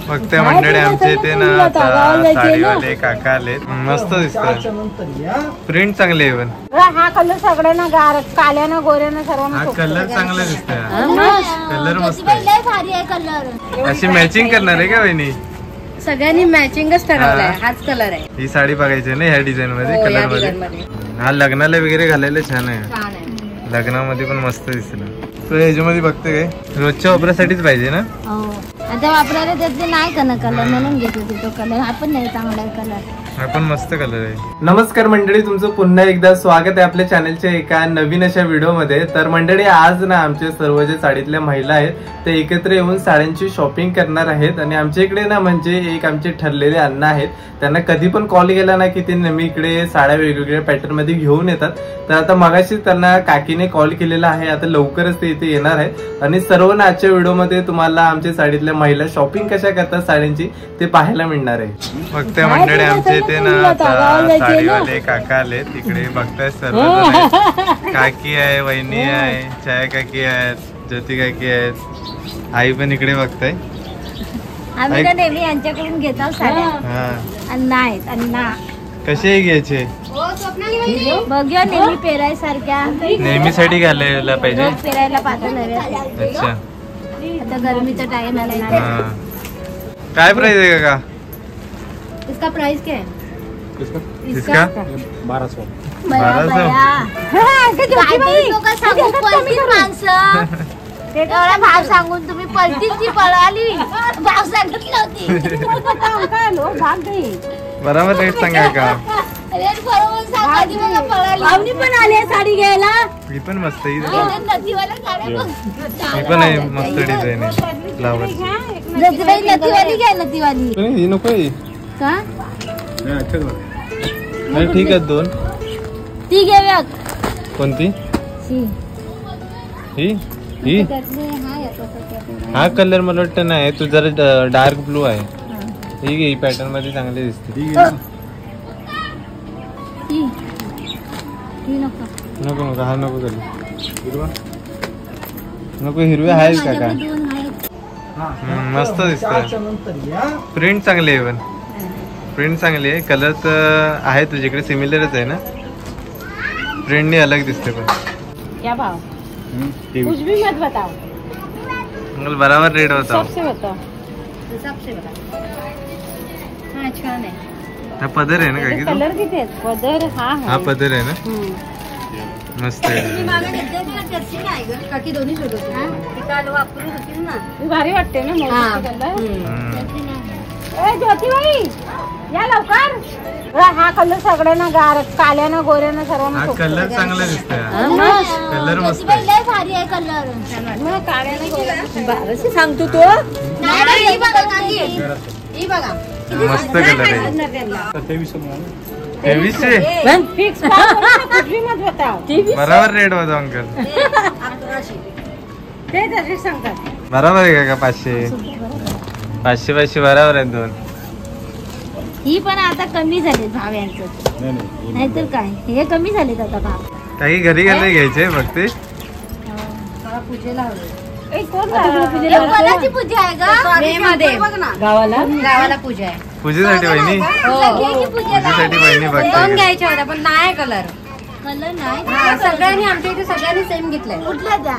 फक्त मंडळी आमच्या इथे ना आता साडीवाले काका आले, मस्त दिसत, प्रिंट चांगले आहे. पण हा कलर सगळ्यांना काल्यानं गोऱ्यानं सर्वांना हा कलर चांगला दिसतोय, कलर मस्त आहे. अशी मॅचिंग करणार आहे का वहिनी? सगळ्यांनी मॅचिंगच ठरवलंय, हाच कलर आहे. ही साडी बघायची ना ह्या डिझाईन मध्ये, कलर मध्ये. हा लग्नाला वगैरे घालायला छान आहे, लग्नामध्ये पण मस्त दिसलं. तू ह्याच्यामध्ये बघते काय रोजच्या वापरासाठीच पाहिजे ना? आता वापरायला त्यात नाही का ना कलर, म्हणून घेतो तो कलर. हा पण नाही चांगला कलर, हा पण मस्त कलर आहे. नमस्कार मंडळी, तुमचं पुन्हा एकदा स्वागत आहे आपल्या चॅनलच्या एका नवीन अशा व्हिडिओ मध्ये. तर मंडळी आज ना आमचे सर्व जे साडीतल्या महिला आहेत ते एकत्र येऊन साड्यांची शॉपिंग करणार आहेत. आणि आमच्या इकडे ना म्हणजे एक आमचे ठरलेले अण्णा आहेत, त्यांना कधी पण कॉल केला ना की ते नेहमी इकडे साड्या वेगवेगळ्या पॅटर्न मध्ये घेऊन येतात. तर आता मगाशी त्यांना काकीने कॉल केलेला आहे, आता लवकरच ते इथे येणार आहेत. आणि सर्व ना आजच्या व्हिडिओ मध्ये तुम्हाला आमच्या साडीतल्या महिला शॉपिंग कशा करतात साड्यांची ते पाहायला मिळणार आहे. फक्त मंडळी आमच्या इथे ना आता साडीवाले काका आले, तिकडे बघताय सर्व काकी आहे, वहिनी आहे, छाया काकी आहेत, ज्योती काकी आहेत, आई पण इकडे बघताय. आम्ही तर नेहमी यांच्याकडून घेतात साड्या. अण्णा आहेत, अण्णा कसे घ्यायचे बघूया, नेहमी पेरायसारख्या, नेहमीसाठी घालायला पाहिजे, पेरायला पाहतो. अच्छा, आता गरमीचा टाइम आला. काय प्राइस आहे काका? इसका प्राइस क्या है? इसका 1200. एवढा भाव सांगून तुम्ही पलटीची पळाली, भाव सांगितली होती. बरोबर रेट सांगा का? रेट बरोबर सांगा, पळाली पण आली साडी घ्यायला. ही पण मस्त, ही नदीवाला पण आहे मस्त डिझाईन आहे, फ्लावर. नदीवाली घ्या, नदीवाली ही नको का? ठीक आहे, दोन ती घेऊया. कोणती? ही ही हा कलर मला वाटतं नाही, तू जरा डार्क ब्लू आहे. ही घे, पॅटर्न मध्ये चांगली दिसते. नको नको, हा नको कलर, नको हिरवे आहे का काय? मस्त दिसत, प्रिंट चांगली आहे, पण प्रिंट चांगली आहे. कलर तर आहे तुझ्याकडे, सिमिलरच आहे ना, प्रिंटनी अलग दिसते. पण क्या भाव? कुछ भी मत बताओ, बराबर रेट बताओ. सबसे बताओ, सबसे बताओ. हाँ छान आहे. हा पदर आहे ना काकी? कलर किती आहेत? पदर हा पदर आहे ना, मस्त आहे. काकी दोन्ही वापरू होती ना, भारी वाटते ना. ज्योतिबाई या लवकर. हा कलर सगळ्यांना काल्यानं गोऱ्यानं सर्वांना कलर चांगला दिसतोय, कलर मस्त भारी आहे. कलर काल्यानं सांगतो तो मस्त कलर आहे. 2300 बराबर रेट होतो अंकल. बराबर आहे का? 500 500 बराबर आहे, दोन. ही पण आता कमी झाले भाव यांचं, नाहीतर काय हे कमी झालेत आता भाव. काही घरी घालायला घ्यायचे फक्त. पूजेला कोणाची पूजा आहे का? गावाला पूजा आहे. पूजेसाठी बहिणी, पूजेसाठी बहिणी दोन बघते. घ्यायच्या होत्या पण नाही कलर नाही. सगळ्यांनी आमच्या इथे सगळ्यांनी सेम घेतलंय. कुठल्या द्या?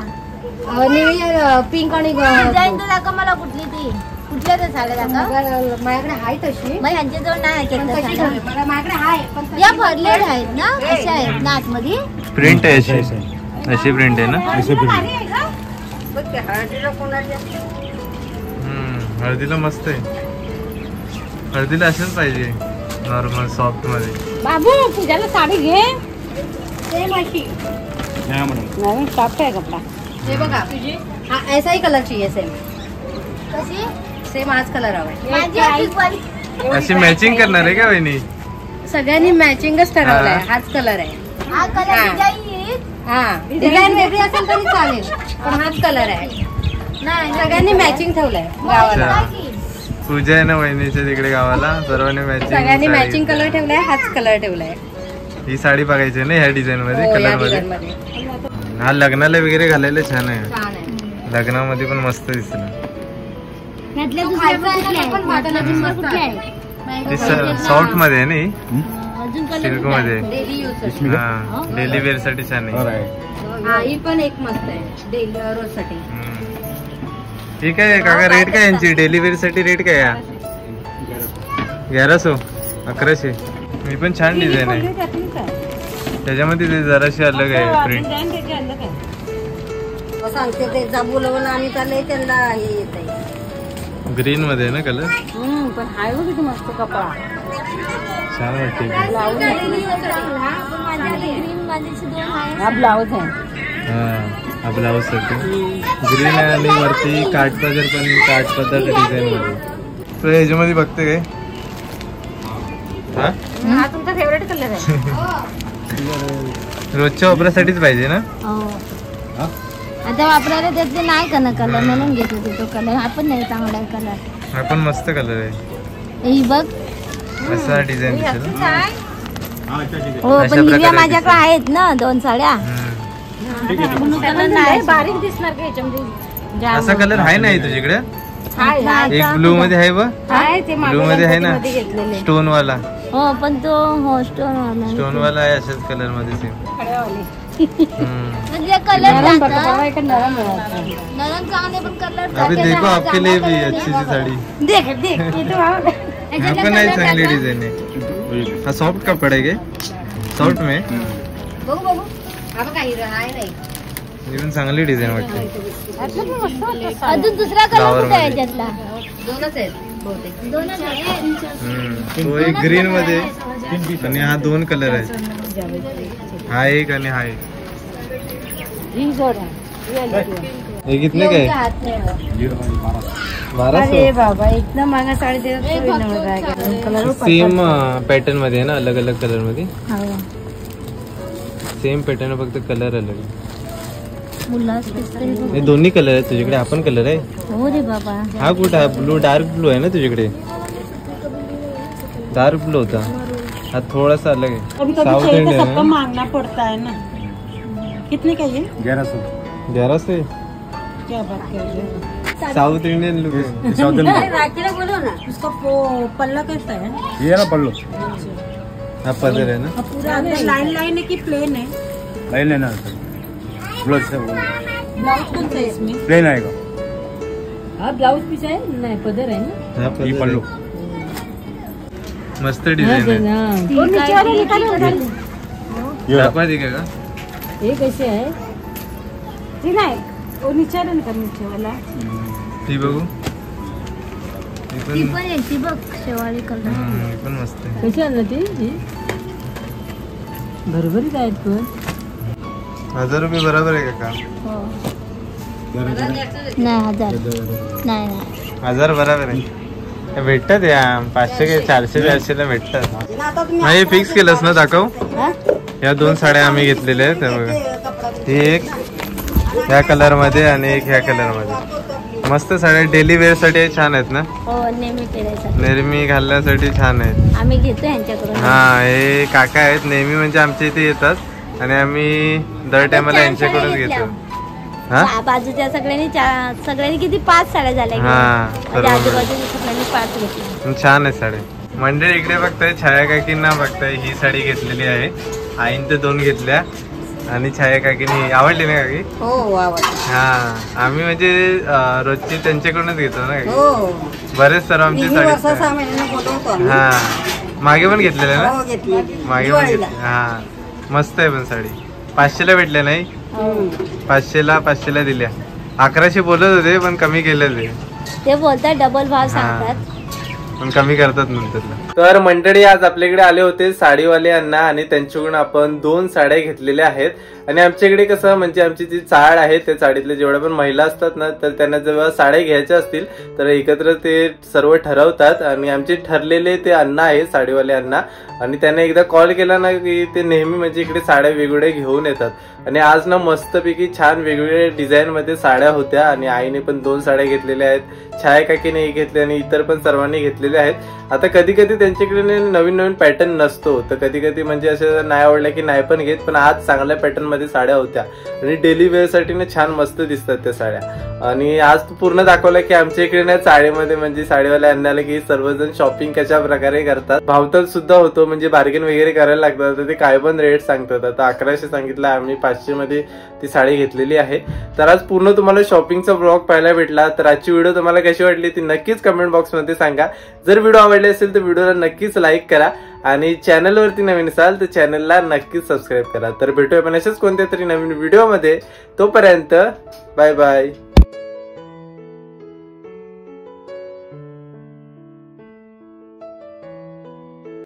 पिंक आणि दाखवा मला, कुठली ती कुठल्या त्या साड्या दाखवा. माझ्याकडे आहे तशी, मग यांच्याजवळ नाही. माझ्याकडे आहे, या भरलेल्या आहेत ना, अशा आहेत ना आतमध्ये. प्रिंट आहे अशी प्रिंट आहे ना. हळदीला मस्त आहे, हळदीला असंच पाहिजे, नॉर्मल सॉफ्ट मध्ये. बाबू पूजाला साडी घे, सेम अशी नवीन सॉफ्ट आहे कपडा. हे बघा, हा ऐसा ही कलर चाहिए, सेम कशी सेम हाच कलर हवा. अशी मॅचिंग करणार आहे का वहिनी? सगळ्यांनी मॅचिंगच ठरवलंय, हाच कलर आहे. हा डिझाईन वेगळी असेल तरी चालेल, पण हाच कलर आहे. नाही, सगळ्यांनी मॅचिंग ठेवलंय गावाला. पूजा आहे ना वहिनीच्या तिकडे गावाला, सर्वांनी मॅचिंग, सगळ्यांनी मॅचिंग कलर ठेवलाय, हाच कलर ठेवलाय. ही साडी बघायची ना ह्या डिझाईन मध्ये, कलर मध्ये. हा लग्नाला वगैरे घालायला छान आहे, लग्नामध्ये पण मस्त दिसलं. सॉफ्ट मध्ये आहे नाही, सिल्क मध्ये, डेली वेअर साठी छान आहे. ही पण एक मस्त आहे डेली रोज साठी. ठीक आहे काका, रेट काय यांची डेली वेअर साठी? रेट काय या 1100 1100. मी पण छान डिझाईन आहे त्याच्यामध्ये, ते जराशी अलग आहे प्रिंट. सांगते ते बोलवलं आणि त्याला त्यांना हे येत आहे ग्रीन मध्ये ना कलर, पण हाय बघ किती मस्त कपडा, छान वाटते. हा ब्लाऊज आहे, हा ब्लाऊज साठी ग्रीन आहे आणि वरती काठपदर पण काठपदर डिझाईन मध्ये. तर ह्याच्यामध्ये बघते काय, हा तुमचा फेवरेट कलर आहे. रोजच्या वापरासाठीच पाहिजे ना. आता वापरायला त्यातले नाही का ना कलर, म्हणून घेतो तो कलर. हा पण नाही चांगला कलर, हा पण मस्त कलर आहे. ही बघ असा डिझाईन दिसेल. हो पण हिरव्या माझ्याकडे आहेत ना 2 साड्या. बारीक दिसणार का ह्याच्यामध्ये? असा कलर आहे ना तुझ्याकडे? एक ब्लू मध्ये आहे बघ, ब्लू मध्ये आहे ना स्टोन वाला. हो पण तो हो स्टोन वाला आहे अशाच कलर मध्ये सेम. म्हणजे कलर नरम चांगले पण कलर. अभी देखो आपके लिए भी अच्छी सी साड़ी. देख देख यहाँ पर नहीं चांगली डिजाइन है. हाँ सॉफ्ट कपड़ा है, सॉफ्ट में बघू बघू काही आहे नाही. इवन चांगली डिझाईन वाटते. अजून दुसरा कलर कुठे आहे त्यातला? 2च आहेत बहुतेक. तो एक ग्रीन मध्ये आणि हा 2 कलर आहेत, हा एक आणि हा एक. हे कितने काय? 1200 बाबा इतना महंगा साड़ी दे सेम पॅटर्न मध्ये आहे ना, अलग अलग कलर मध्ये सेम पॅटर्न, फक्त कलर अलग आहे. हे दोन्ही कलर आहेत तुझ्याकडे, हा पण कलर आहे. हो रे बाबा. हा कुठं आहे? ब्लू, डार्क ब्लू आहे ना तुझ्याकडे? डार्क ब्लू होता, हा थोड़ा सा अलग है. साउथ इंडियन सबको मांगना पड़ता है ना. कितने का ये? 1100. क्या बात कर रहे हो? साउथ इंडियन लुक है. साउथ इंडियन बोलो ना. उसका पल्ला कैसा है? ये ना पल्लू, हा पदर है ना. पूरा लाइन लाइन है कि प्लेन है? लाइन लेना ब्लाउज से. ब्लाउज कौन सा है इसमें? प्लेन आएगा. हाँ ब्लाउज पीस है ना, पदर है ना. हा ये पदर पल्लू आहे. मस्त डिझाईन आहे. दाखवा दी का? ये कैसे है? जी नहीं वो नीचे ना कर, नीचे वाला ती बघू. ती पण याची बघ शेवाळी कलर. पण मस्त आहे. कशी आणलं ती? भरभरीत आहेत पण. 1000 रुपये बरोबर आहे का? नाही 1000 नाही 1000 बरोबर आहे. भेटतात या 500 काय 400 ला भेटतात. नाही फिक्स केलंस ना? दाखव. या 2 साड्या आम्ही घेतलेल्या आहेत बघा. ही एक ह्या कलर मध्ये आणि एक ह्या कलर मध्ये. मस्त साड्या डेली वेअर साठी छान आहेत ना. हो नेहमी घालण्यासाठी छान आहेत. आम्ही घेतो यांच्याकडून. हा हे काका आहेत नेहमी, म्हणजे आमच्या इथे येतात आणि आम्ही दर टायमाला यांच्याकडून घेतो. बाजूच्या सगळ्यांनी किती 5 साड्या झाल्या. आजूबाजूच्या सगळ्यांनी 5 घेतल्या. छान आहे साड्या. मंडळी इकडे बघताय छाया काकींना बघताय. ही साडी घेतलेली आहे, आईन तर 2 घेतल्या आणि छाया काकींनी. आवडली ना काकी? हो आवडली. हा आम्ही म्हणजे रोजची त्यांच्याकडूनच घेतो ना. हो बरेच सर्व आमची साडी. हा मागे पण घेतलेल्या ना? मागे पण घेतली. हा मस्त आहे पण साडी. 500 ला भेटल्या नाही? 500 ला दिल्या. 1100 बोलत होते पण कमी केलं ते बोलतात डबल भाव सांगतात पण कमी करतात नंतर. तर मंडळी आज आपल्याकडे आले होते साडीवाले अण्णा आणि त्यांच्याकडून आपण 2 साड्या घेतलेल्या आहेत. आणि आमच्याकडे कसं म्हणजे आमची जी चाळ आहे त्या चाळीतल्या जेवढ्या पण महिला असतात ना, तर त्यांना जेव्हा साड्या घ्यायच्या असतील तर एकत्र ते सर्व ठरवतात. आणि आमचे ठरलेले ते अण्णा आहे साडीवाले अण्णा. आणि त्यांना एकदा कॉल केला ना की ते नेहमी म्हणजे इकडे साड्या वेगवेगळ्या घेऊन येतात. आणि आज ना मस्तपैकी छान वेगवेगळ्या डिझाईन मध्ये साड्या होत्या. आणि आईने पण 2 साड्या घेतलेल्या आहेत, छाया काकीने एक घेतली आणि इतर पण सर्वांनी घेतलेल्या घेतलेले आहेत. आता कधी कधी त्यांच्याकडे नवीन नवीन पॅटर्न नसतो, तर कधी कधी म्हणजे असं नाही आवडलं की नाही पण घेत. पण आज चांगल्या पॅटर्न मध्ये साड्या होत्या आणि डेली वेअर साठी ना छान मस्त दिसतात त्या साड्या. आणि आज पूर्ण दाखवलं की आमच्या इकडे ना साडीमध्ये म्हणजे साडीवाले आणण्याला की सर्वजण शॉपिंग कशा प्रकारे करतात. भावताल सुद्धा होतो, म्हणजे बार्गेन वगैरे करायला लागतात. तर ते काय पण रेट सांगतात. आता 1100 सांगितलं, आम्ही 500 मध्ये ती साडी घेतलेली आहे. तर आज पूर्ण तुम्हाला शॉपिंगचा ब्लॉग पाहायला भेटला. तर आजची व्हिडिओ तुम्हाला कशी वाटली ती नक्कीच कमेंट बॉक्स मध्ये सांगा. जर व्हिडिओ आवडले असेल तर व्हिडिओला नक्कीच लाईक करा आणि चॅनलवरती नवीन असाल तर चॅनलला नक्कीच सबस्क्राईब करा. तर भेटूया पण अशाच कोणत्या तरी नवीन व्हिडिओ मध्ये. तोपर्यंत बाय बाय.